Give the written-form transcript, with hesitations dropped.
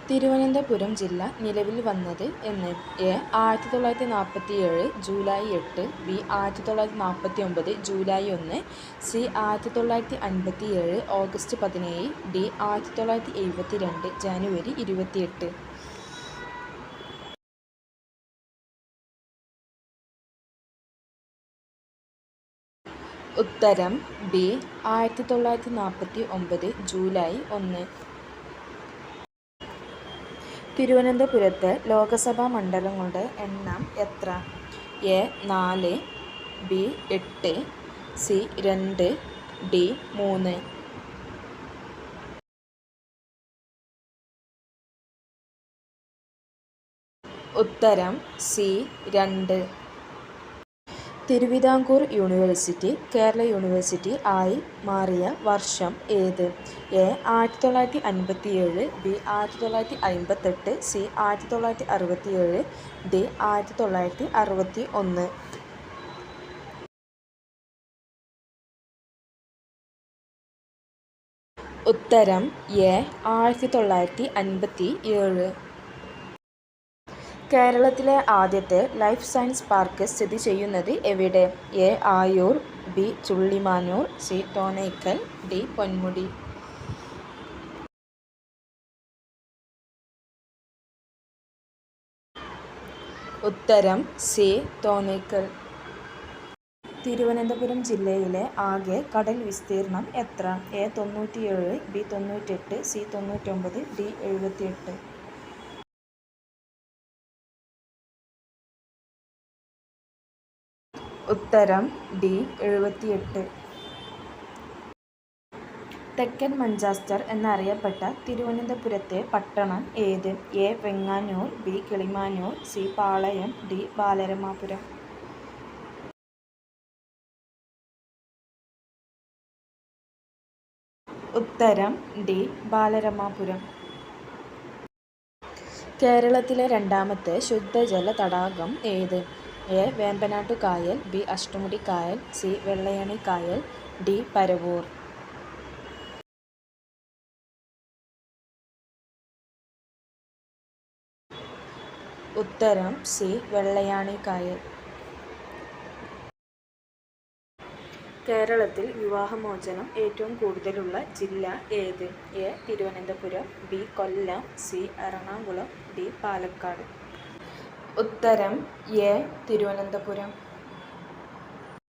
തിരുവനന്തപുരം ജില്ല നിലവിൽ വന്നത് എന്ന്? A. 1947 July 8, B. 1949 July 1, C. 1957 August 17, D. 1972 ജനുവരി 28. ഉത്തരം ബി. 1949 ജൂലൈ 1. തിരുവനന്തപുരത്ത് ലോകസഭാ മണ്ഡലങ്ങളുടെ എണ്ണം എത്ര? എ. 4, ബി. 8, സി. 2, ഡി. 3. ഉത്തരം C. 2. Thiruvithamkoor university Kerala university ആയി മാറിയ വർഷം ഏത്? എ. 1957, ബി. 1958, സി. 1967, ഡി. 1961. ഉത്തരം എ. 1957. കേരളത്തിലെ ആദ്യത്തെ ലൈഫ് സയൻസ് പാർക്ക് സ്ഥിതി ചെയ്യുന്നത് എവിടെ? A. Ayur, B. Chullimanoor, C. Thonnakkal, D. Ponmudi. ഉത്തരം സി. തോന്നയ്ക്കൽ. തിരുവനന്തപുരം ജില്ലയിലെ ആകെ കടൽ വിസ്തീർണം എത്ര? എ. 97, ബി. 98, സി. 99, ഡി. 78. ഉത്തരം ഡി. 78. തെക്കൻ മഞ്ചാസ്റ്റർ എന്നറിയപ്പെട്ട തിരുവനന്തപുരത്തെ പട്ടണം ഏത്? A. Venganoor, B. Kilimanoor, C. Palayam, D. Balaramapuram. ഉത്തരം ഡി. ബാലരാമപുരം. കേരളത്തിലെ രണ്ടാമത്തെ ശുദ്ധജല തടാകം ഏത്? A. വേമ്പനാട്ടുകായൽ, B. Ashtamudi Kayal, C. Vellayani കായൽ, ഡി. പരവൂർ. ഉത്തരം സി. വെള്ളയാണി കായൽ. കേരളത്തിൽ വിവാഹമോചനം ഏറ്റവും കൂടുതലുള്ള ജില്ല ഏത്? A. Thiruvananthapuram, B. Kollam, C. Ernakulam, D. Palakkad. ഉത്തരം എ. തിരുവനന്തപുരം.